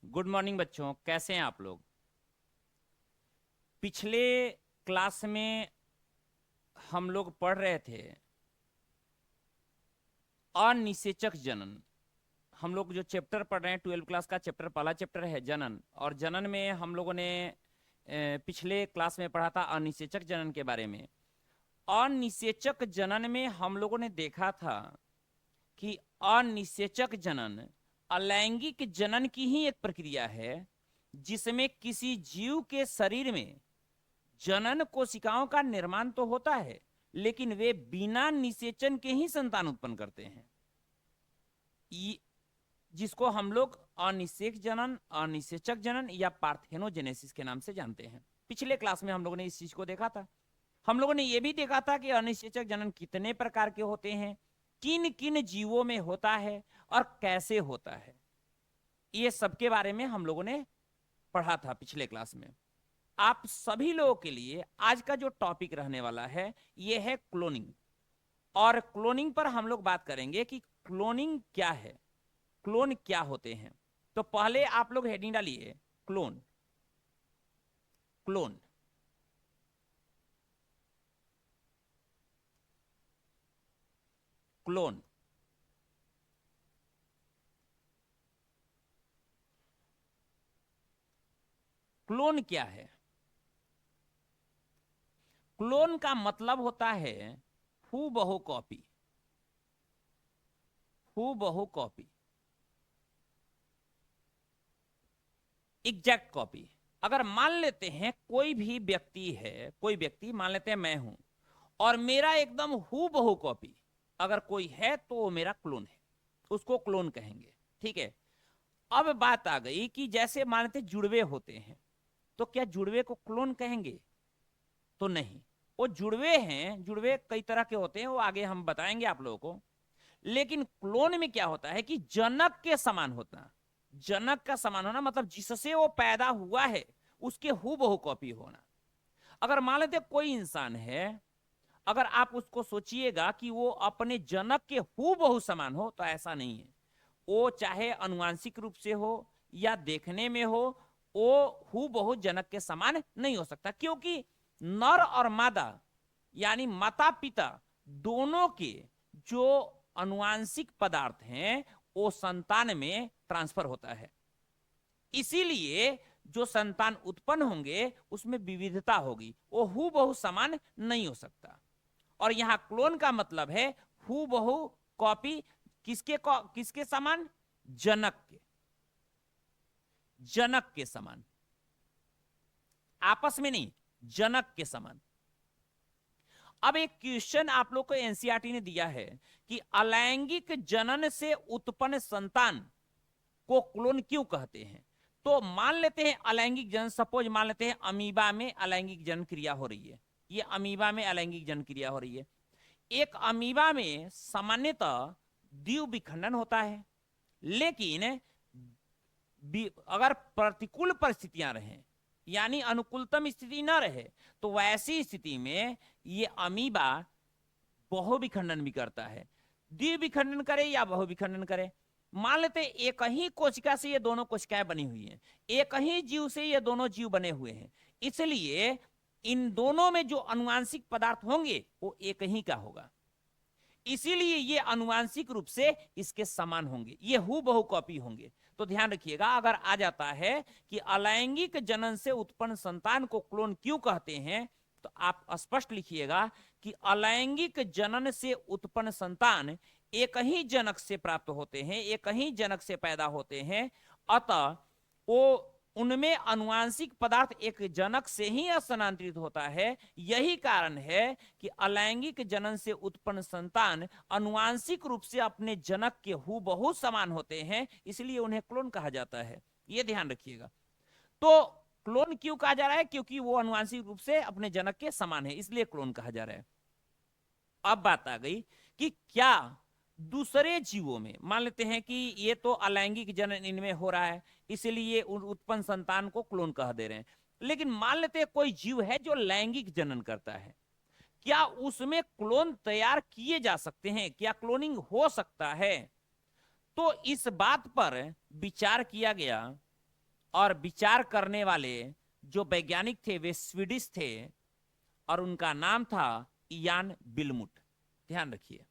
Good morning बच्चों, कैसे हैं आप लोग। पिछले क्लास में हम लोग पढ़ रहे थे अनिषेचक जनन। हम लोग जो चैप्टर पढ़ रहे हैं 12वीं क्लास का चैप्टर, पहला चैप्टर है जनन। और जनन में हम लोगों ने पिछले क्लास में पढ़ा था अनिषेचक जनन के बारे में। अनिषेचक जनन में हम लोगों ने देखा था कि अनिषेचक जनन अलैंगिक जनन की ही एक प्रक्रिया है, जिसमें किसी जीव के शरीर में जनन कोशिकाओं का निर्माण तो होता है, लेकिन वे बिना निषेचन के ही संतान उत्पन्न करते हैं। जिसको हम लोग अनिषेक जनन, अनिषेचक जनन या पार्थेनोजेनेसिस के नाम से जानते हैं। पिछले क्लास में हम लोगों ने इस चीज को देखा था। हम लोगों ने यह भी देखा था कि अनिषेचक जनन कितने प्रकार के होते हैं, किन किन जीवों में होता है और कैसे होता है। ये सबके बारे में हम लोगों ने पढ़ा था पिछले क्लास में। आप सभी लोगों के लिए आज का जो टॉपिक रहने वाला है यह है क्लोनिंग। और क्लोनिंग पर हम लोग बात करेंगे कि क्लोनिंग क्या है, क्लोन क्या होते हैं। तो पहले आप लोग हेडिंग डालिए क्लोन। क्लोन क्लोन क्लोन क्या है। क्लोन का मतलब होता है हूबहू कॉपी। हूबहू कॉपी, एग्जैक्ट कॉपी। अगर मान लेते हैं कोई भी व्यक्ति है, कोई व्यक्ति मान लेते हैं मैं हूं, और मेरा एकदम हूबहू कॉपी अगर कोई है तो वो मेरा क्लोन है, उसको क्लोन कहेंगे। ठीक है। अब बात आ गई कि जैसे मान लेते जुड़वे होते हैं, तो क्या जुड़वे को क्लोन कहेंगे? तो नहीं। वो जुड़वे हैं, जुड़वे कई तरह के होते हैं, वो आगे हम बताएंगे आप लोगों को। लेकिन क्लोन में क्या होता है कि जनक के समान होता। जनक का समान होना मतलब जिससे वो पैदा हुआ है उसके हूबहू कॉपी होना। अगर मान लेते कोई इंसान है, अगर आप उसको सोचिएगा कि वो अपने जनक के हूबहू समान हो, तो ऐसा नहीं है। वो चाहे अनुवांशिक रूप से हो या देखने में हो, वो हूबहू जनक के समान नहीं हो सकता, क्योंकि नर और मादा यानी माता पिता दोनों के जो अनुवांशिक पदार्थ हैं वो संतान में ट्रांसफर होता है। इसीलिए जो संतान उत्पन्न होंगे उसमें विविधता होगी, वो हूबहू समान नहीं हो सकता। और यहां क्लोन का मतलब है हूबहू कॉपी। किसके समान? जनक के। जनक के समान, आपस में नहीं, जनक के समान। अब एक क्वेश्चन आप लोग को एनसीईआरटी ने दिया है कि अलैंगिक जनन से उत्पन्न संतान को क्लोन क्यों कहते हैं। तो मान लेते हैं अलैंगिक जनन, सपोज मान लेते हैं अमीबा में अलैंगिक जनन क्रिया हो रही है। ये अमीबा में अलैंगिक जनन क्रिया हो रही है। एक अमीबा में सामान्यतः द्विविखंडन होता है, लेकिन अगर प्रतिकूल परिस्थितियां रहें यानी अनुकूलतम स्थिति न रहे, तो वैसी स्थिति में ये अमीबा बहुविखंडन भी करता है। द्विविखंडन करे या बहुविखंडन करे, मान लेते एक ही कोशिका से ये दोनों कोशिकाएं बनी हुई हैं, एक ही जीव से ये दोनों जीव बने हुए हैं, इसलिए इन दोनों में जो अनुवांशिक पदार्थ होंगे वो एक ही का होगा। इसीलिए ये अनुवांशिक रूप से इसके समान होंगे, ये हूबहू कॉपी होंगे। तो ध्यान रखिएगा, अगर आ जाता है कि अलैंगिक जनन से उत्पन्न संतान को क्लोन क्यों कहते हैं, तो आप स्पष्ट लिखिएगा कि अलैंगिक जनन से उत्पन्न संतान एक ही जनक से प्राप्त होते हैं, एक ही जनक से पैदा होते हैं। अतः वो उनमें अनुवांशिक पदार्थ एक जनक से ही स्थानांतरित होता है। यही कारण है कि अलैंगिक जनन से उत्पन्न संतान अनुवांशिक रूप से अपने जनक के हूबहू समान होते हैं, इसलिए उन्हें क्लोन कहा जाता है। यह ध्यान रखिएगा। तो क्लोन क्यों कहा जा रहा है? क्योंकि वो अनुवांशिक रूप से अपने जनक के समान है, इसलिए क्लोन कहा जा रहा है। अब बात आ गई कि क्या दूसरे जीवों में, मान लेते हैं कि ये तो अलैंगिक जनन इनमें हो रहा है, इसलिए उत्पन्न संतान को क्लोन कह दे रहे हैं। लेकिन मान लेते हैं कोई जीव है जो लैंगिक जनन करता है, क्या उसमें क्लोन तैयार किए जा सकते हैं? क्या क्लोनिंग हो सकता है? तो इस बात पर विचार किया गया और विचार करने वाले जो वैज्ञानिक थे वे स्वीडिश थे और उनका नाम था इयान बिलमुट। ध्यान रखिए।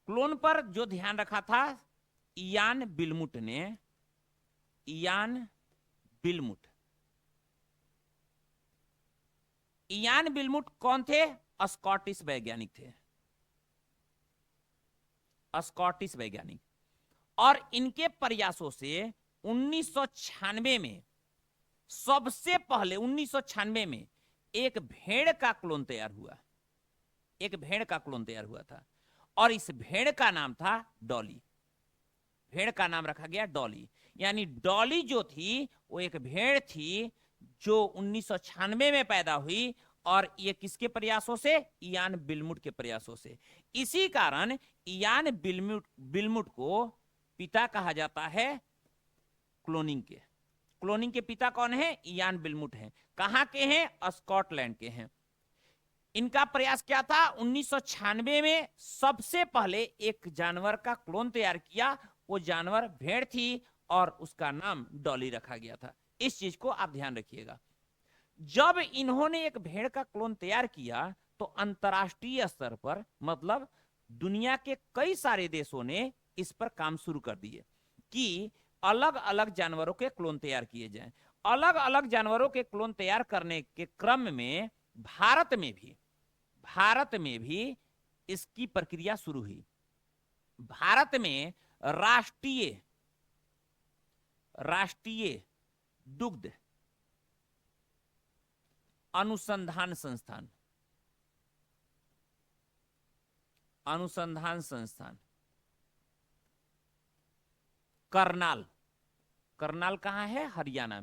क्लोन पर जो ध्यान रखा था इयान बिलमुट ने, इयान बिलमुट। इयान बिलमुट कौन थे? स्कॉटिश वैज्ञानिक थे, स्कॉटिश वैज्ञानिक। और इनके प्रयासों से 1996 में, सबसे पहले 1996 में एक भेड़ का क्लोन तैयार हुआ, एक भेड़ का क्लोन तैयार हुआ था और इस भेड़ का नाम था डॉली। भेड़ का नाम रखा गया डॉली। यानी डॉली जो थी वो एक भेड़ थी जो 1996 में पैदा हुई और ये किसके प्रयासों से? इयान बिलमुट के प्रयासों से। इसी कारण इयान बिलमुट को पिता कहा जाता है क्लोनिंग के। क्लोनिंग के पिता कौन है? इयान बिलमुट हैं। कहां के हैं? स्कॉटलैंड के हैं। इनका प्रयास क्या था? 1996 में सबसे पहले एक जानवर का क्लोन तैयार किया। वो जानवर भेड़ थी और उसका नाम डॉली रखा गया था। इस चीज को आप ध्यान रखिएगा। जब इन्होंने एक भेड़ का क्लोन तैयार किया तो अंतरराष्ट्रीय स्तर पर, मतलब दुनिया के कई सारे देशों ने इस पर काम शुरू कर दिए कि अलग अलग जानवरों के क्लोन तैयार किए जाएं। अलग अलग जानवरों के क्लोन तैयार करने के क्रम में भारत में भी इसकी प्रक्रिया शुरू हुई। भारत में राष्ट्रीय दुग्ध अनुसंधान संस्थान करनाल, करनाल कहां है? हरियाणा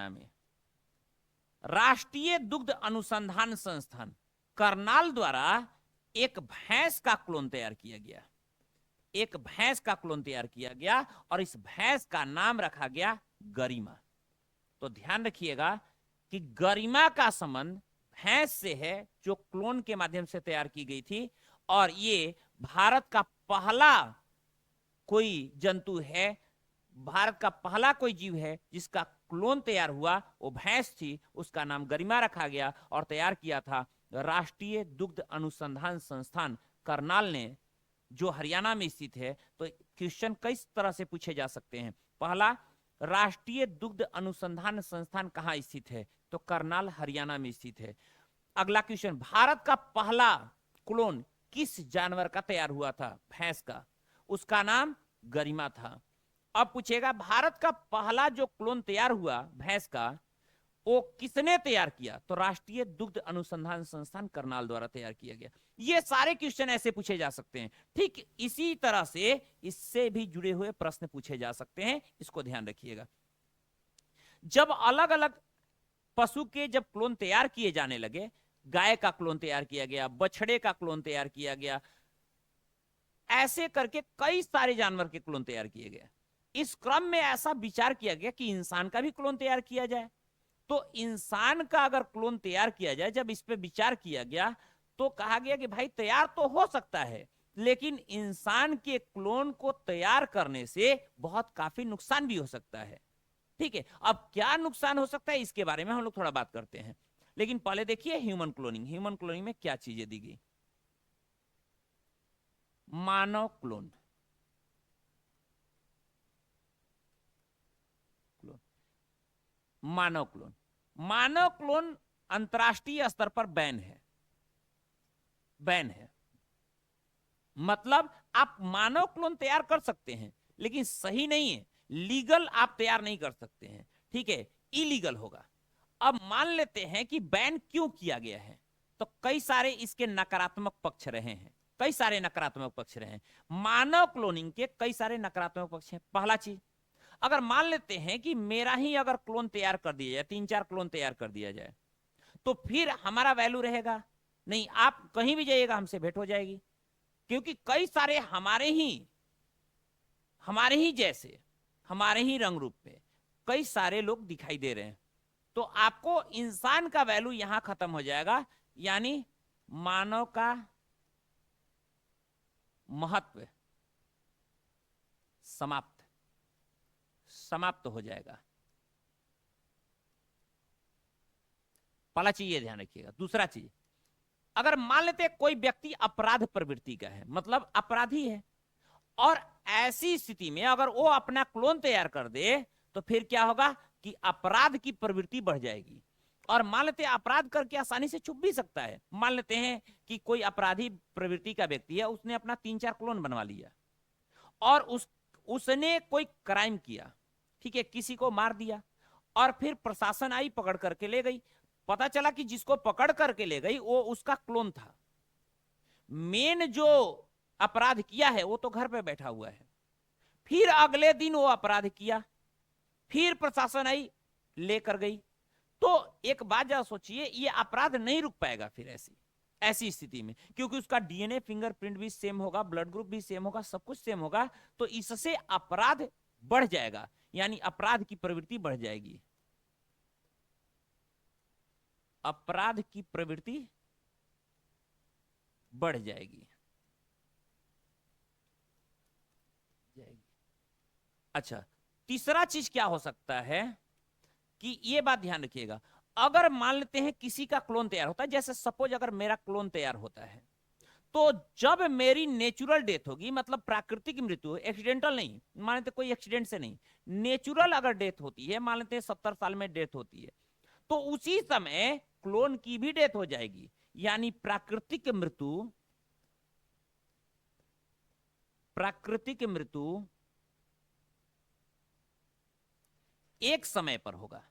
में। राष्ट्रीय दुग्ध अनुसंधान संस्थान करनाल द्वारा एक भैंस का क्लोन तैयार किया गया, एक भैंस का क्लोन तैयार किया गया और इस भैंस का नाम रखा गया गरिमा। तो ध्यान रखिएगा कि गरिमा का संबंध भैंस से है जो क्लोन के माध्यम से तैयार की गई थी। और ये भारत का पहला कोई जंतु है, भारत का पहला कोई जीव है जिसका क्लोन तैयार हुआ। वो भैंस थी, उसका नाम गरिमा रखा गया और तैयार किया था राष्ट्रीय दुग्ध अनुसंधान संस्थान करनाल ने, जो हरियाणा में स्थित है। तो क्वेश्चन कई तरह से पूछे जा सकते हैं। पहला, राष्ट्रीय दुग्ध अनुसंधान संस्थान कहां स्थित है? तो करनाल हरियाणा में स्थित है। अगला क्वेश्चन, भारत का पहला क्लोन किस जानवर का तैयार हुआ था? भैंस का, उसका नाम गरिमा था। अब पूछेगा भारत का पहला जो क्लोन तैयार हुआ भैंस का, वो किसने तैयार किया? तो राष्ट्रीय दुग्ध अनुसंधान संस्थान करनाल द्वारा तैयार किया गया। ये सारे क्वेश्चन ऐसे पूछे जा सकते हैं। ठीक इसी तरह से इससे भी जुड़े हुए प्रश्न पूछे जा सकते हैं, इसको ध्यान रखिएगा। जब अलग अलग पशु के जब क्लोन तैयार किए जाने लगे, गाय का क्लोन तैयार किया गया, बछड़े का क्लोन तैयार किया गया, ऐसे करके कई सारे जानवर के क्लोन तैयार किए गए। इस क्रम में ऐसा विचार किया गया कि इंसान का भी क्लोन तैयार किया जाए। तो इंसान का अगर क्लोन तैयार किया जाए, जब इस पे विचार किया गया तो कहा गया कि भाई तैयार तो हो सकता है, लेकिन इंसान के क्लोन को तैयार करने से बहुत काफी नुकसान भी हो सकता है। ठीक है, अब क्या नुकसान हो सकता है इसके बारे में हम लोग थोड़ा बात करते हैं। लेकिन पहले देखिए ह्यूमन क्लोनिंग। ह्यूमन क्लोनिंग में क्या चीजें दी गई? मानव क्लोन, मानव क्लोन, मानव क्लोन अंतरराष्ट्रीय स्तर पर बैन है। बैन है मतलब आप मानव क्लोन तैयार कर सकते हैं, लेकिन सही नहीं है, लीगल आप तैयार नहीं कर सकते हैं। ठीक है, इलीगल होगा। अब मान लेते हैं कि बैन क्यों किया गया है, तो कई सारे इसके नकारात्मक पक्ष रहे हैं, कई सारे नकारात्मक पक्ष रहे हैं। मानव क्लोनिंग के कई सारे नकारात्मक पक्ष हैं। पहला चीज, अगर मान लेते हैं कि मेरा ही अगर क्लोन तैयार कर दिया जाए, 3-4 क्लोन तैयार कर दिया जाए, तो फिर हमारा वैल्यू रहेगा नहीं। आप कहीं भी जाइएगा हमसे भेंट हो जाएगी, क्योंकि कई सारे हमारे ही जैसे, हमारे ही रंग रूप में कई सारे लोग दिखाई दे रहे हैं। तो आपको इंसान का वैल्यू यहां खत्म हो जाएगा, यानी मानव का महत्व समाप्त समाप्त हो जाएगा। पहला चीज ये ध्यान रखिएगा। दूसरा चीज, अगर मान लेते कोई व्यक्ति अपराध प्रवृत्ति का है, मतलब अपराधी है, और ऐसी स्थिति में अगर वो अपना क्लोन तैयार कर दे तो फिर क्या होगा कि अपराध की प्रवृत्ति बढ़ जाएगी। और मान लेते हैं अपराध करके आसानी से छुप भी सकता है। मान लेते हैं कि कोई अपराधी प्रवृत्ति का व्यक्ति है, उसने अपना 3-4 क्लोन बनवा लिया और उसने कोई क्राइम किया, ठीक है, किसी को मार दिया, और फिर प्रशासन आई पकड़ करके ले गई। पता चला कि जिसको पकड़ करके ले गई वो उसका क्लोन था। मेन जो अपराध किया है वो तो घर पे बैठा हुआ है। फिर अगले दिन वो अपराध किया, फिर प्रशासन आई लेकर गई। तो एक बात जरा सोचिए, ये अपराध नहीं रुक पाएगा फिर ऐसी स्थिति में, क्योंकि उसका डीएनए फिंगरप्रिंट भी सेम होगा, ब्लड ग्रुप भी सेम होगा, सब कुछ सेम होगा। तो इससे अपराध बढ़ जाएगा, यानी अपराध की प्रवृत्ति बढ़ जाएगी। अपराध की प्रवृत्ति बढ़ जाएगी। अच्छा, तीसरा चीज क्या हो सकता है कि ये बात ध्यान रखिएगा, अगर मान लेते हैं किसी का क्लोन तैयार होता है, जैसे सपोज अगर मेरा क्लोन तैयार होता है, तो जब मेरी नेचुरल डेथ होगी, मतलब प्राकृतिक मृत्यु, एक्सीडेंटल नहीं, मान लेते कोई एक्सीडेंट से नहीं, नेचुरल अगर डेथ होती है, मान लेते हैं 70 साल में डेथ होती है, तो उसी समय क्लोन की भी डेथ हो जाएगी। यानी प्राकृतिक मृत्यु एक समय पर होगा।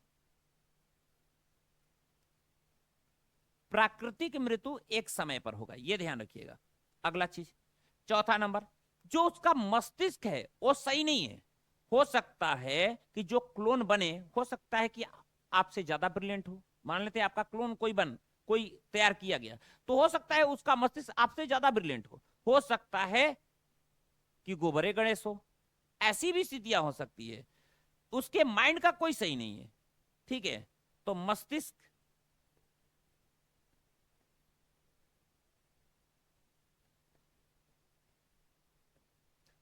प्राकृतिक मृत्यु एक समय पर होगा, यह ध्यान रखिएगा। अगला चीज, चौथा नंबर, जो उसका मस्तिष्क है वो सही नहीं है। हो सकता है कि जो क्लोन बने, हो सकता है कि आपसे ज्यादा ब्रिलियंट हो। मान लेते हैं आपका क्लोन कोई तैयार किया गया, तो हो सकता है उसका मस्तिष्क आपसे ज्यादा ब्रिलियंट हो सकता है कि गोबरे गणेश हो। ऐसी भी स्थितियां हो सकती है। उसके माइंड का कोई सही नहीं है, ठीक है। तो मस्तिष्क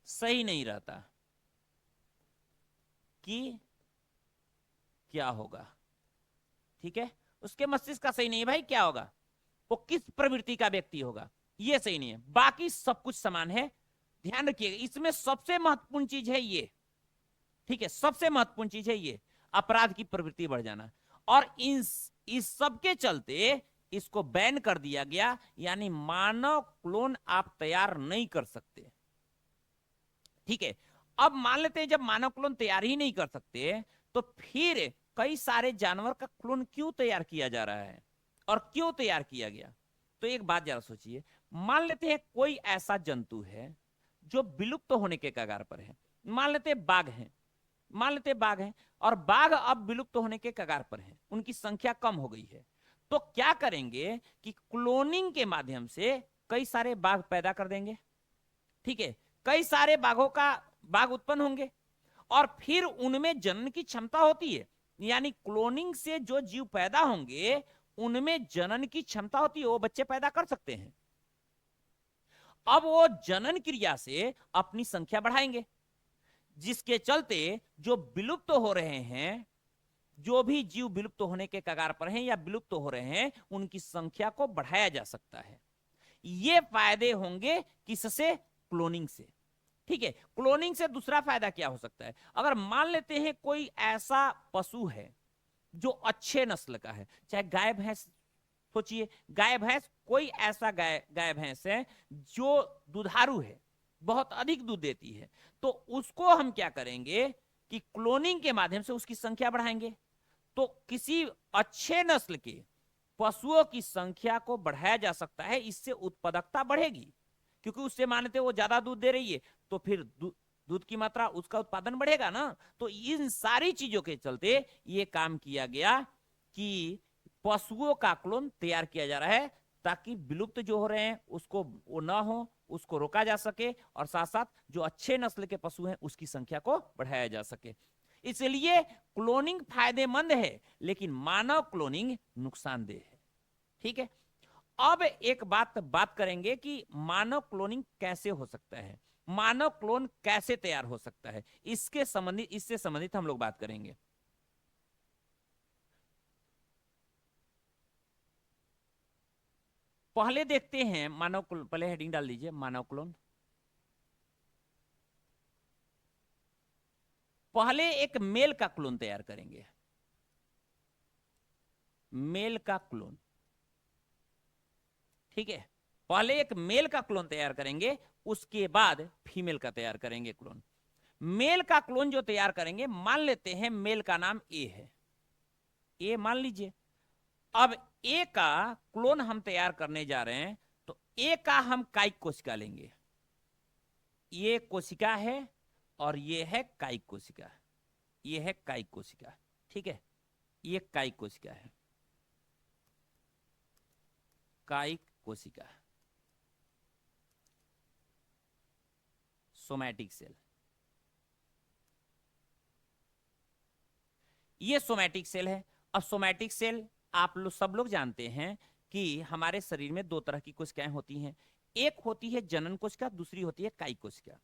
सही नहीं रहता कि क्या होगा, ठीक है। उसके मस्तिष्क का सही नहीं है भाई, क्या होगा, वो किस प्रवृत्ति का व्यक्ति होगा, ये सही नहीं है। बाकी सब कुछ समान है। ध्यान रखिएगा, इसमें सबसे महत्वपूर्ण चीज है ये, ठीक है, सबसे महत्वपूर्ण चीज है ये, अपराध की प्रवृत्ति बढ़ जाना। और इस सब के चलते इसको बैन कर दिया गया, यानी मानव क्लोन आप तैयार नहीं कर सकते, ठीक है। अब मान लेते हैं जब मानव क्लोन तैयार ही नहीं कर सकते, तो फिर कई सारे जानवर का क्लोन क्यों तैयार किया जा रहा है और क्यों तैयार किया गया। तो एक बात जरा सोचिए, मान लेते हैं कोई ऐसा जंतु है जो विलुप्त होने के कगार पर है। मान लेते हैं बाघ हैं, और बाघ अब विलुप्त होने के कगार पर हैं, उनकी संख्या कम हो गई है। तो क्या करेंगे कि क्लोनिंग के माध्यम से कई सारे बाघ पैदा कर देंगे, ठीक है। कई सारे बाघ उत्पन्न होंगे, और फिर उनमें जनन की क्षमता होती है। यानी क्लोनिंग से जो जीव पैदा होंगे उनमें जनन की क्षमता होती है, वो बच्चे पैदा कर सकते हैं। अब वो जनन क्रिया से अपनी संख्या बढ़ाएंगे, जिसके चलते जो विलुप्त हो रहे हैं, जो भी जीव विलुप्त होने के कगार पर हैं या विलुप्त हो रहे हैं, उनकी संख्या को बढ़ाया जा सकता है। ये फायदे होंगे किससे, क्लोनिंग से, ठीक है। क्लोनिंग से दूसरा फायदा क्या हो सकता है, अगर मान लेते हैं कोई ऐसा पशु है जो अच्छे नस्ल का है, चाहे गाय भैंस, सोचिए गाय भैंस, कोई ऐसा गाय भैंस है जो दुधारू है, बहुत अधिक दूध देती है, तो उसको हम क्या करेंगे कि क्लोनिंग के माध्यम से उसकी संख्या बढ़ाएंगे। तो किसी अच्छे नस्ल के पशुओं की संख्या को बढ़ाया जा सकता है, इससे उत्पादकता बढ़ेगी, क्योंकि उससे मानते वो ज्यादा दूध दे रही है, तो फिर दूध की मात्रा, उसका उत्पादन बढ़ेगा ना। तो इन सारी चीजों के चलते ये काम किया गया कि पशुओं का क्लोन तैयार किया जा रहा है, ताकि विलुप्त जो हो रहे हैं उसको वो ना हो, उसको रोका जा सके, और साथ साथ जो अच्छे नस्ल के पशु हैं उसकी संख्या को बढ़ाया जा सके। इसलिए क्लोनिंग फायदेमंद है, लेकिन मानव क्लोनिंग नुकसानदेह है, ठीक है। अब एक बात करेंगे कि मानव क्लोनिंग कैसे हो सकता है, मानव क्लोन कैसे तैयार हो सकता है, इससे संबंधित हम लोग बात करेंगे। पहले देखते हैं मानव क्लोन, पहले हेडिंग डाल दीजिए मानव क्लोन। पहले एक मेल का क्लोन तैयार करेंगे, मेल का क्लोन, ठीक है। पहले एक मेल का क्लोन तैयार करेंगे, उसके बाद फीमेल का तैयार करेंगे क्लोन। मेल का क्लोन जो तैयार करेंगे, मान लेते हैं मेल का नाम ए है, ए मान लीजिए। अब ए का क्लोन हम तैयार करने जा रहे हैं, तो ए का हम कायिक कोशिका लेंगे, ये कोशिका है और ये है कायिक कोशिका, ये है कायिक कोशिका, ठीक है। ये कायिक कोशिका है, कायिक कोशिका, सोमैटिक सेल, ये सोमैटिक सेल है। अब सोमैटिक सेल आप लोग सब लोग जानते हैं कि हमारे शरीर में दो तरह की कोशिकाएं होती हैं, एक होती है जनन कोशिका, दूसरी होती है कायिक कोशिका।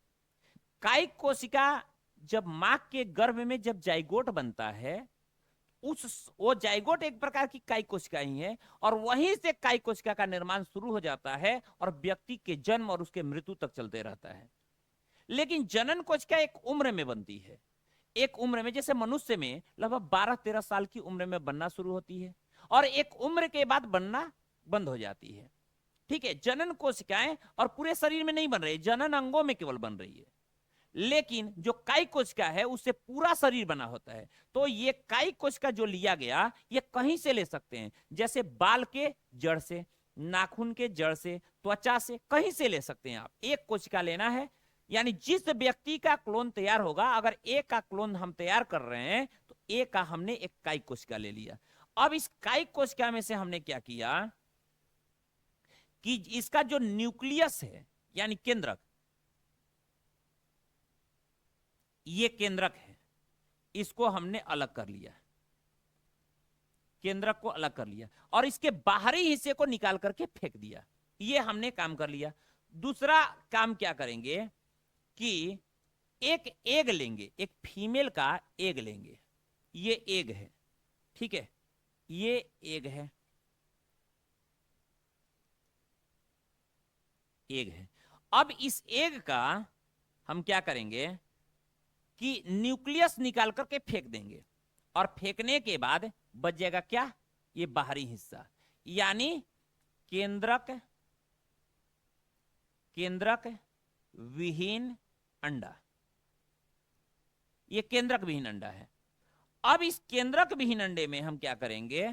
कायिक कोशिका जब मां के गर्भ में जब जाइगोट बनता है, उस वो जाइगोट एक प्रकार की कायिक कोशिका ही है, और वहीं से कायिक कोशिका का निर्माण शुरू हो जाता है और व्यक्ति के जन्म और उसके मृत्यु तक चलते रहता है। लेकिन जनन कोशिका एक उम्र में बनती है, एक उम्र में, जैसे मनुष्य में लगभग 12-13 साल की उम्र में बनना शुरू होती है और एक उम्र के बाद बनना बंद हो जाती है, ठीक है। जनन कोशिकाएं और पूरे शरीर में नहीं बन रही, जनन अंगों में केवल बन रही है, लेकिन जो कायिक कोशिका है उससे पूरा शरीर बना होता है। तो ये कायिक कोशिका जो लिया गया, ये कहीं से ले सकते हैं, जैसे बाल के जड़ से, नाखून के जड़ से, त्वचा से, कहीं से ले सकते हैं आप। एक कोशिका लेना है, यानी जिस व्यक्ति का क्लोन तैयार होगा, अगर ए का क्लोन हम तैयार कर रहे हैं तो ए का हमने एक कायिक कोशिका ले लिया। अब इस कायिक कोशिका में से हमने क्या किया कि इसका जो न्यूक्लियस है यानी केंद्रक, ये केंद्रक है, इसको हमने अलग कर लिया, केंद्रक को अलग कर लिया और इसके बाहरी हिस्से को निकाल करके फेंक दिया, ये हमने काम कर लिया। दूसरा काम क्या करेंगे कि एक एग लेंगे, एक फीमेल का एग लेंगे, ये एग है, ठीक है, ये एग है, एग है। अब इस एग का हम क्या करेंगे कि न्यूक्लियस निकाल करके फेंक देंगे और फेंकने के बाद बच जाएगा क्या, ये बाहरी हिस्सा, यानी केंद्रक, केंद्रक विहीन अंडा, ये केंद्रक विहीन अंडा है। अब इस केंद्रक विहीन अंडे में हम क्या करेंगे,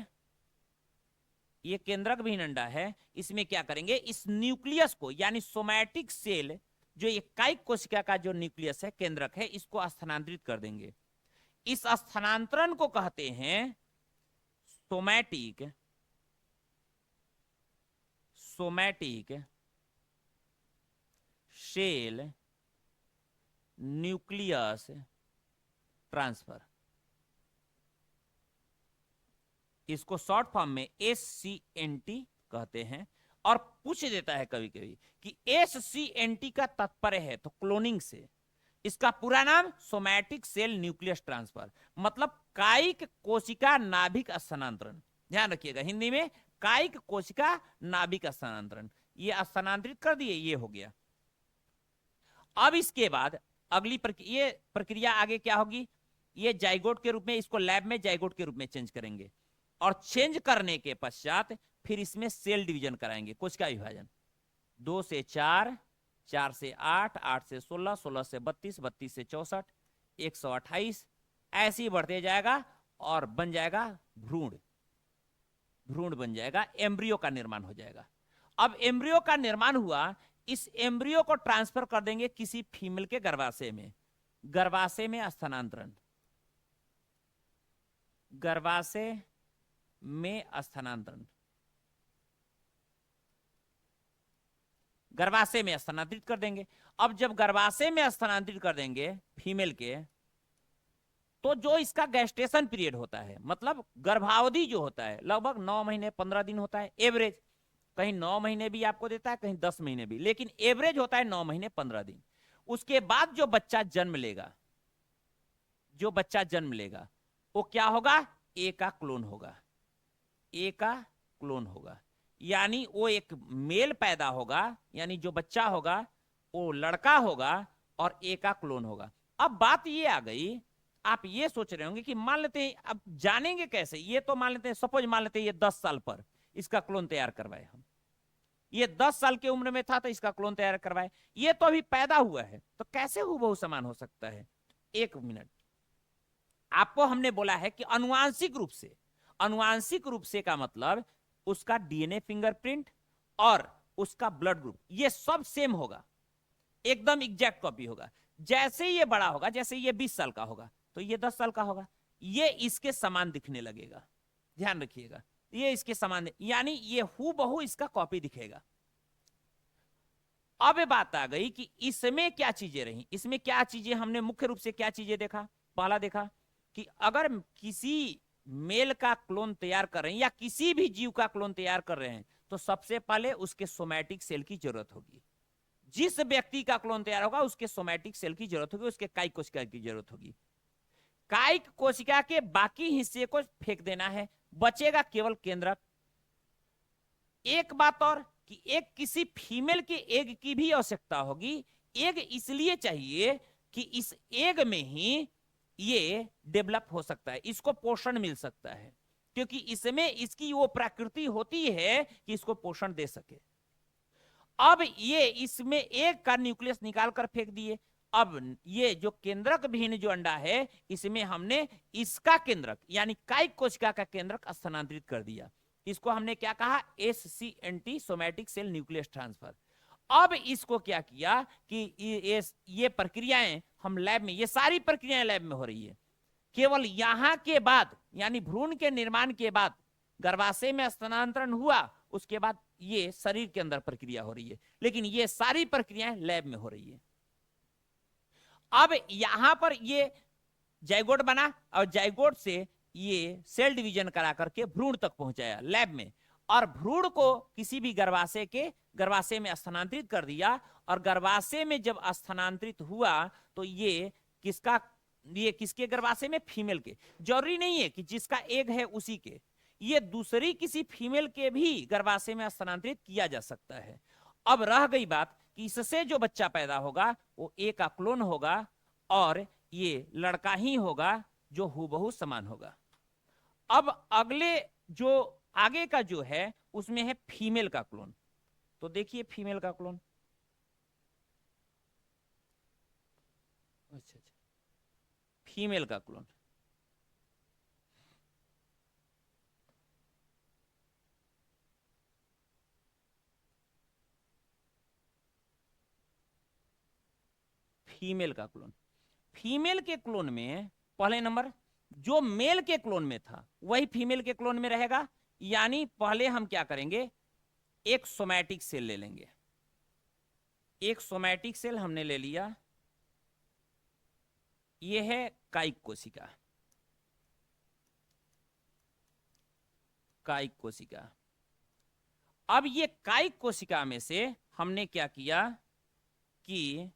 ये केंद्रक विहीन अंडा है, इसमें क्या करेंगे, इस न्यूक्लियस को यानी सोमैटिक सेल, जो ये कायिक कोशिका का जो न्यूक्लियस है, केंद्रक है, इसको स्थानांतरित कर देंगे। इस स्थानांतरण को कहते हैं somatic, somatic cell nucleus transfer, इसको शॉर्ट फॉर्म में SCNT कहते हैं। और पूछ देता है कभी कभी कि SCNT का तात्पर्य है तो क्लोनिंग से, इसका पूरा नाम सोमैटिक सेल न्यूक्लियस ट्रांसफर, मतलब कायिक कोशिका नाभिक स्थानांतरण। ध्यान रखिएगा, हिंदी में कायिक कोशिका नाभिक स्थानांतरण, ये स्थानांतरित कर दिए, ये हो गया। अब इसके बाद अगली प्रक्रिया आगे क्या होगी, ये जाइगोट के रूप में, इसको लैब में जाइगोट के रूप में चेंज करेंगे और चेंज करने के पश्चात फिर इसमें सेल डिवीजन कराएंगे, कोशिका विभाजन, 2 से 4, 4 से 8, 8 से 16, 16 से 32, 32 से 64, 128, ऐसे ही बढ़ते जाएगा और बन जाएगा भ्रूण, भ्रूण बन जाएगा, एम्ब्रियो का निर्माण हो जाएगा। अब एम्ब्रियो का निर्माण हुआ, इस एम्ब्रियो को ट्रांसफर कर देंगे किसी फीमेल के गर्भाशय में, गर्भाशय में स्थानांतरण, गर्भाशय में स्थानांतरण, गर्भाशय में स्थानांतरित कर देंगे। अब जब गर्भाशय में स्थानांतरित कर देंगे फीमेल के, तो जो इसका गैस्टेशन पीरियड होता है, मतलब गर्भावधि जो होता है, लगभग 9 महीने 15 दिन होता है एवरेज, कहीं 9 महीने भी आपको देता है, कहीं 10 महीने भी, लेकिन एवरेज होता है 9 महीने 15 दिन। उसके बाद जो बच्चा जन्म लेगा, जो बच्चा जन्म लेगा वो क्या होगा, ए का क्लोन होगा, ए का क्लोन होगा। यानी वो एक मेल पैदा होगा, यानी जो बच्चा होगा वो लड़का होगा और ए का क्लोन होगा। अब बात ये आ गई, आप ये सोच रहे होंगे कि मान लेते हैं, अब जानेंगे कैसे, ये तो मान लेते हैं, सपोज मान लेते हैं ये 10 साल पर इसका क्लोन तैयार करवाए हम, ये 10 साल की उम्र में था तो इसका क्लोन तैयार करवाए, ये तो अभी पैदा हुआ है, तो कैसे हूबहू समान हो सकता है। एक मिनट, आपको हमने बोला है कि अनुवांशिक रूप से, अनुवांशिक रूप से का मतलब उसका डीएनए फिंगरप्रिंट और उसका ब्लड ग्रुप ये सब सेम होगा, एकदम एग्जैक्ट कॉपी होगा। जैसे ये बड़ा होगा, जैसे ये 20 साल का होगा तो ये 10 साल का होगा, ये इसके समान दिखने लगेगा, ध्यान रखिएगा, ये इसके समान, यानी ये हूबहू इसका कॉपी दिखेगा। अब बात आ गई कि इसमें क्या चीजें रही, इसमें क्या चीजें हमने मुख्य रूप से क्या चीजें देखा, पहला देखा कि अगर किसी मेल का क्लोन तैयार कर रहे हैं या किसी भी जीव का क्लोन तैयार कर रहे हैं तो सबसे पहले उसके सोमैटिक सेल की जरूरत होगी। जिस व्यक्ति का क्लोन तैयार होगा उसके सोमैटिक सेल की जरूरत होगी, उसके कायिक कोशिका की जरूरत होगी। कायिक कोशिका के बाकी हिस्से को फेंक देना है, बचेगा केवल केंद्रक। एक बात और कि एक किसी फीमेल के एग की भी आवश्यकता होगी। एग इसलिए चाहिए कि इस एग में ही ये डेवलप हो सकता है, इसको पोषण मिल सकता है, क्योंकि इसमें इसकी वो प्रकृति होती है कि इसको पोषण दे सके। अब ये इसमें एक का न्यूक्लियस निकाल कर फेंक दिए। अब ये जो केंद्रक विहीन जो अंडा है इसमें हमने इसका केंद्रक यानी कायिक कोशिका का केंद्रक स्थानांतरित कर दिया। इसको हमने क्या कहा, SCNT, somatic cell nucleus transfer. अब इसको क्या किया कि ये प्रक्रियाएं हम लैब में, ये सारी प्रक्रियाएं लैब में हो रही है, केवल यहां के बाद यानी भ्रूण के निर्माण के बाद गर्भाशय में स्थानांतरण हुआ, उसके बाद ये शरीर के अंदर प्रक्रिया हो रही है, लेकिन ये सारी प्रक्रियाएं लैब में हो रही है। अब यहां पर ये जाइगोट बना और जाइगोट से ये सेल डिवीजन करा करके भ्रूण तक पहुंचाया लैब में, और भ्रूण को किसी भी गर्भाशय में स्थानांतरित कर दिया। और गर्भाशय में जब स्थानांतरित हुआ तो ये किसके गर्भाशय में, फीमेल के। जरूरी नहीं है कि जिसका एग है उसी के, ये दूसरी किसी फीमेल के भी गर्भाशय में स्थानांतरित किया जा सकता है। अब रह गई बात कि इससे जो बच्चा पैदा होगा वो ए का क्लोन होगा और ये लड़का ही होगा जो हूबहू समान होगा। अब अगले जो आगे का जो है उसमें है फीमेल का क्लोन। तो देखिए फीमेल का क्लोन, अच्छा, फीमेल का क्लोन, फीमेल का क्लोन, फीमेल के क्लोन में पहले नंबर जो मेल के क्लोन में था वही फीमेल के क्लोन में रहेगा। यानी पहले हम क्या करेंगे, एक सोमैटिक सेल ले लेंगे, एक सोमैटिक सेल हमने ले लिया, यह है कायिक कोशिका, कायिक कोशिका। अब ये कायिक कोशिका में से हमने क्या किया कि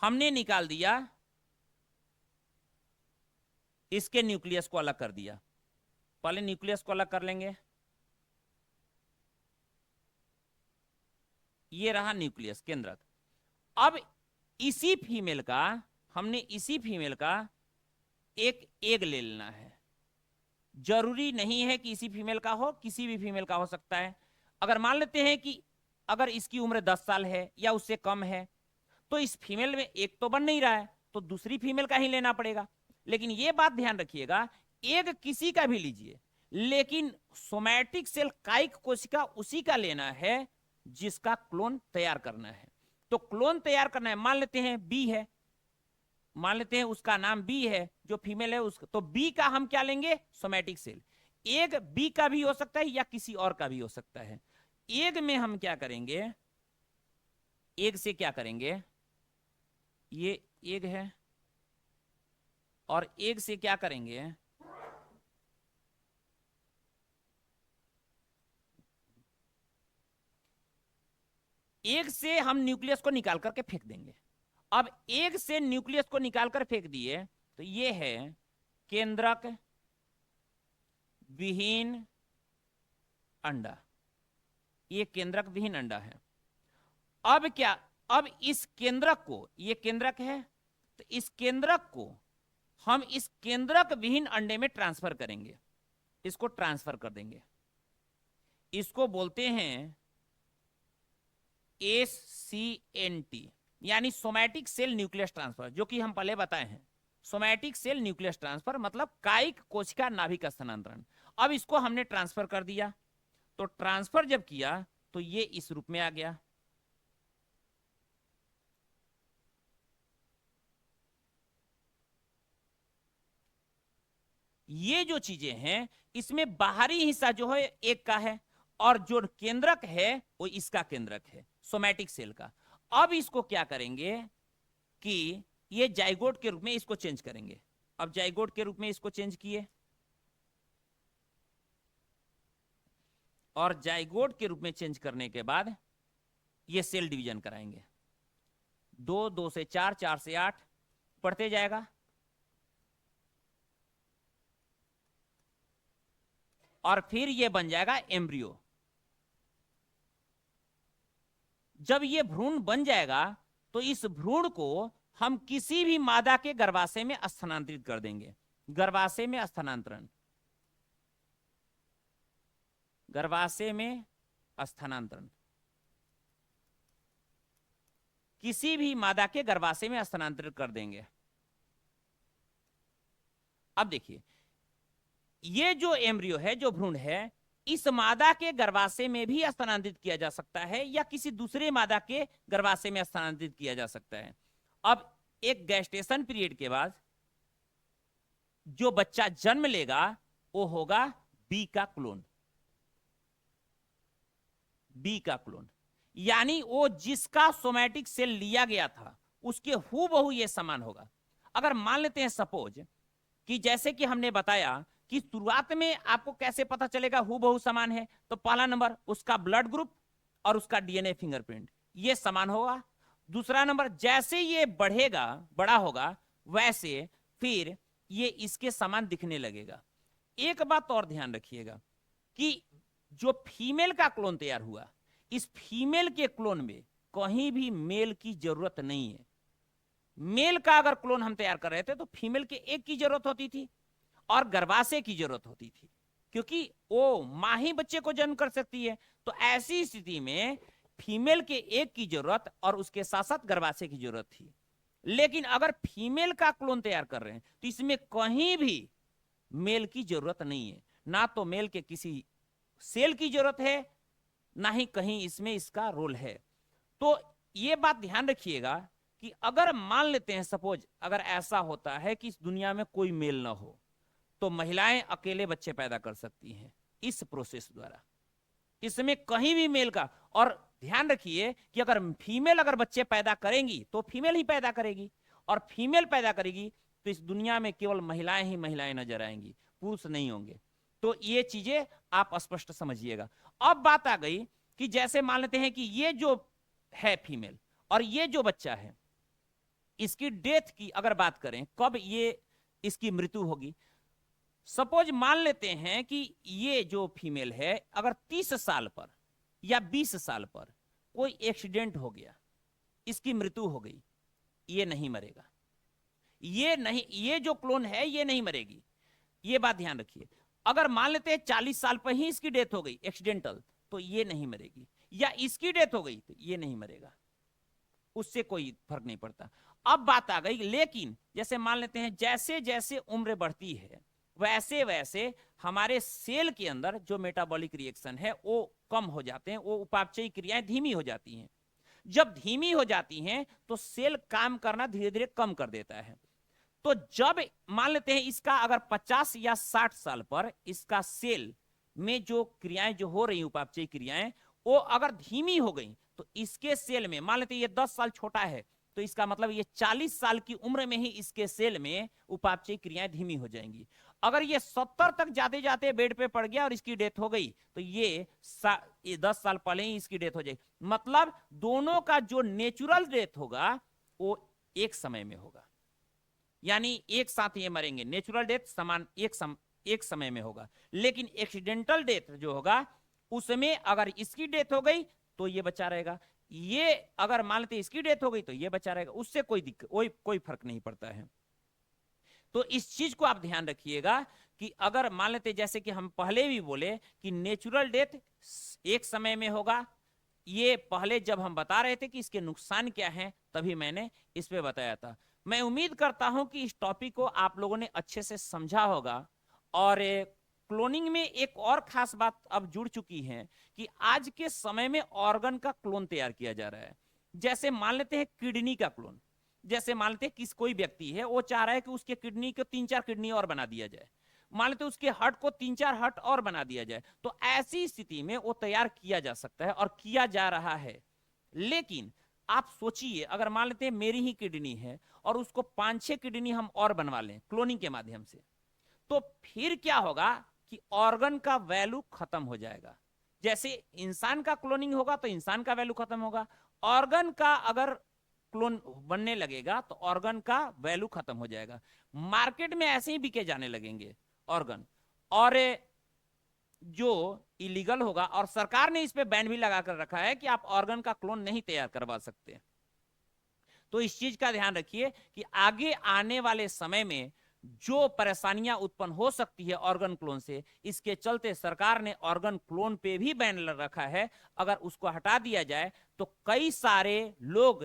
हमने निकाल दिया, इसके न्यूक्लियस को अलग कर दिया। पहले न्यूक्लियस को अलग कर लेंगे, ये रहा न्यूक्लियस केंद्रक। अब इसी फीमेल का एक एग ले लेना है। जरूरी नहीं है कि इसी फीमेल का हो, किसी भी फीमेल का हो सकता है। अगर मान लेते हैं कि अगर इसकी उम्र 10 साल है या उससे कम है तो इस फीमेल में एक तो बन नहीं रहा है तो दूसरी फीमेल का ही लेना पड़ेगा। लेकिन यह बात ध्यान रखिएगा, एग किसी का भी लीजिए, लेकिन सोमैटिक सेल कायिक कोशिका उसी का लेना है जिसका क्लोन तैयार करना है। तो क्लोन तैयार करना है, मान लेते हैं बी है, मान लेते हैं उसका नाम बी है, जो फीमेल है उसका, तो बी का हम क्या लेंगे, सोमैटिक सेल। एग बी का भी हो सकता है या किसी और का भी हो सकता है। एग में हम क्या करेंगे, एग से क्या करेंगे, ये एग है और एग से क्या करेंगे, एक से हम न्यूक्लियस को निकाल करके फेंक देंगे। अब एक से न्यूक्लियस को निकाल कर फेंक दिए तो ये है केंद्रक विहीन अंडा, ये केंद्रक विहीन अंडा है। अब क्या, अब इस केंद्रक को, ये केंद्रक है, तो इस केंद्रक को हम इस केंद्रक विहीन अंडे में ट्रांसफर करेंगे, इसको ट्रांसफर कर देंगे। इसको बोलते हैं SCNT, यानी सोमैटिक सेल न्यूक्लियस ट्रांसफर, जो कि हम पहले बताए हैं। सोमैटिक सेल न्यूक्लियस ट्रांसफर मतलब कायिक कोशिका नाभिक स्थानांतरण। अब इसको हमने ट्रांसफर कर दिया, तो ट्रांसफर जब किया तो ये इस रूप में आ गया। ये जो चीजें हैं इसमें बाहरी हिस्सा जो है एक का है, और जो केंद्रक है वो इसका केंद्रक है, सोमैटिक सेल का। अब इसको क्या करेंगे कि ये जाइगोट के रूप में इसको चेंज करेंगे। अब जाइगोट के रूप में इसको चेंज किए, और जाइगोट के रूप में चेंज करने के बाद ये सेल डिवीजन कराएंगे। 2, 2 से 4, 4 से 8 बढ़ते जाएगा, और फिर ये बन जाएगा एम्ब्रियो। जब ये भ्रूण बन जाएगा तो इस भ्रूण को हम किसी भी मादा के गर्भाशय में स्थानांतरित कर देंगे। गर्भाशय में स्थानांतरण, गर्भाशय में स्थानांतरण, किसी भी मादा के गर्भाशय में स्थानांतरित कर देंगे। अब देखिए, ये जो एम्ब्रियो है, जो भ्रूण है, इस मादा के गर्भाशय में भी स्थानांतरित किया जा सकता है या किसी दूसरे मादा के गर्भाशय में स्थानांतरित किया जा सकता है। अब एक गैस्टेशन पीरियड के बाद जो बच्चा जन्म लेगा वो होगा बी का क्लोन, बी का क्लोन, यानी वो जिसका सोमैटिक सेल लिया गया था उसके हूबहू ये समान होगा। अगर मान लेते हैं सपोज कि जैसे कि हमने बताया कि शुरुआत में आपको कैसे पता चलेगा हूबहू समान है, तो पहला नंबर उसका ब्लड ग्रुप और उसका डीएनए फिंगरप्रिंट ये समान होगा। दूसरा नंबर, जैसे ये बढ़ेगा, बड़ा होगा, वैसे फिर ये इसके समान दिखने लगेगा। एक बात और ध्यान रखिएगा कि जो फीमेल का क्लोन तैयार हुआ, इस फीमेल के क्लोन में कहीं भी मेल की जरूरत नहीं है। मेल का अगर क्लोन हम तैयार कर रहे थे तो फीमेल के एक की जरूरत होती थी और गर्भाशय की जरूरत होती थी, क्योंकि वो मां ही बच्चे को जन्म कर सकती है। तो ऐसी स्थिति में फीमेल के एक की जरूरत और उसके साथ साथ गर्भाशय की जरूरत थी। लेकिन अगर फीमेल का क्लोन तैयार कर रहे हैं तो इसमें कहीं भी मेल की जरूरत नहीं है, ना तो मेल के किसी सेल की जरूरत है, ना ही कहीं इसमें इसका रोल है। तो ये बात ध्यान रखिएगा कि अगर मान लेते हैं सपोज अगर ऐसा होता है कि इस दुनिया में कोई मेल ना हो, तो महिलाएं अकेले बच्चे पैदा कर सकती हैं इस प्रोसेस द्वारा। इसमें कहीं भी मेल का, और ध्यान रखिए कि अगर फीमेल अगर बच्चे पैदा करेंगी तो फीमेल ही पैदा करेगी, और फीमेल पैदा करेगी तो इस दुनिया में केवल महिलाएं ही महिलाएं नजर आएंगी, पुरुष नहीं होंगे। तो ये चीजें आप स्पष्ट समझिएगा। अब बात आ गई कि जैसे मान लेते हैं कि ये जो है फीमेल और ये जो बच्चा है, इसकी डेथ की अगर बात करें, कब ये इसकी मृत्यु होगी। सपोज मान लेते हैं कि ये जो फीमेल है अगर 30 साल पर या 20 साल पर कोई एक्सीडेंट हो गया, इसकी मृत्यु हो गई, ये नहीं मरेगा, ये नहीं, ये जो क्लोन है ये नहीं मरेगी। ये बात ध्यान रखिए। अगर मान लेते हैं 40 साल पर ही इसकी डेथ हो गई एक्सीडेंटल, तो ये नहीं मरेगी, या इसकी डेथ हो गई तो ये नहीं मरेगा, उससे कोई फर्क नहीं पड़ता। अब बात आ गई, लेकिन जैसे मान लेते हैं जैसे जैसे उम्र बढ़ती है वैसे वैसे हमारे सेल के अंदर जो मेटाबॉलिक रिएक्शन है वो कम हो जाते हैं, वो उपापचयी क्रियाएं धीमी हो जाती हैं। जब धीमी हो जाती हैं तो सेल काम करना धीरे धीरे कम कर देता है। तो जब मान लेते हैं इसका अगर 50 या 60 साल पर इसका सेल में जो क्रियाएं जो हो रही उपापचयी क्रियाएं वो अगर धीमी हो गई, तो इसके सेल में मान लेते हैं ये 10 साल छोटा है, तो इसका मतलब ये 40 साल की उम्र में ही इसके सेल में उपापचयी क्रियाएं धीमी हो जाएंगी। अगर ये 70 तक जाते जाते बेड पे पड़ गया और इसकी डेथ हो गई तो ये 10 साल पहले ही इसकी डेथ हो जाएगी। मतलब दोनों का जो नेचुरल डेथ होगा वो एक समय में होगा, यानी एक साथ ये मरेंगे, नेचुरल डेथ समान एक समय में होगा। लेकिन एक्सीडेंटल डेथ जो होगा उसमें अगर इसकी डेथ हो गई तो ये बचा रहेगा, ये अगर मान लेते इसकी डेथ हो गई तो ये बचा रहेगा, उससे कोई दिक्कत कोई फर्क नहीं पड़ता है। तो इस चीज को आप ध्यान रखिएगा कि अगर मान लेते जैसे कि हम पहले भी बोले कि नेचुरल डेथ एक समय में होगा, ये पहले जब हम बता रहे थे कि इसके नुकसान क्या हैं तभी मैंने इस पे बताया था। मैं उम्मीद करता हूं कि इस टॉपिक को आप लोगों ने अच्छे से समझा होगा। और क्लोनिंग में एक और खास बात अब जुड़ चुकी है कि आज के समय में ऑर्गन का क्लोन तैयार किया जा रहा है। जैसे मान लेते हैं किडनी का क्लोन, जैसे मान लेते हैं किस कोई व्यक्ति है वो चाह रहा है कि उसके किडनी को 3-4 किडनी और बना दिया जाए, मान लेते उसके हट को 3-4 हट और बना दिया जाए, तो ऐसी स्थिति में वो तैयार किया जा सकता है और किया जा रहा है। लेकिन आप सोचिए अगर मान लेते हैं मेरी ही किडनी है और उसको 5-6 किडनी हम और बनवा लें क्लोनिंग के माध्यम से, तो फिर क्या होगा कि ऑर्गन का वैल्यू खत्म हो जाएगा। जैसे इंसान का क्लोनिंग होगा तो इंसान का वैल्यू खत्म होगा, ऑर्गन का अगर क्लोन बनने लगेगा तो ऑर्गन का वैल्यू खत्म हो जाएगा। मार्केट में ऐसे ही बिके जाने लगेंगे ऑर्गन, और जो इलीगल होगा, और सरकार ने इस पे बैन भी लगा कर रखा है कि आप ऑर्गन का क्लोन नहीं तैयार करवा सकते। तो इस चीज का ध्यान रखिए कि आगे आने वाले समय में जो परेशानियां उत्पन्न हो सकती है ऑर्गन क्लोन से, इसके चलते सरकार ने ऑर्गन क्लोन पे भी बैन रखा है। अगर उसको हटा दिया जाए तो कई सारे लोग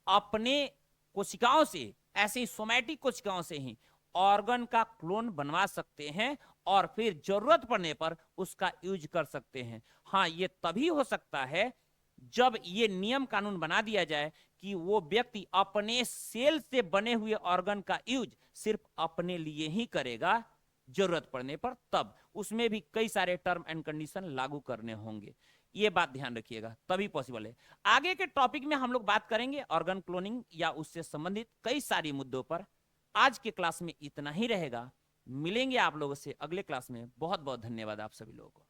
अपने कोशिकाओं से, ऐसे ही सोमैटिक कोशिकाओं से ही ऑर्गन का क्लोन बनवा सकते हैं और फिर जरूरत पड़ने पर उसका यूज कर सकते हैं। हाँ, ये तभी हो सकता है जब ये नियम कानून बना दिया जाए कि वो व्यक्ति अपने सेल से बने हुए ऑर्गन का यूज सिर्फ अपने लिए ही करेगा, जरूरत पड़ने पर तब। उसमें भी कई सारे टर्म एंड कंडीशन लागू करने होंगे, ये बात ध्यान रखिएगा, तभी पॉसिबल है। आगे के टॉपिक में हम लोग बात करेंगे ऑर्गन क्लोनिंग या उससे संबंधित कई सारी मुद्दों पर। आज के क्लास में इतना ही रहेगा, मिलेंगे आप लोगों से अगले क्लास में। बहुत बहुत धन्यवाद आप सभी लोगों को।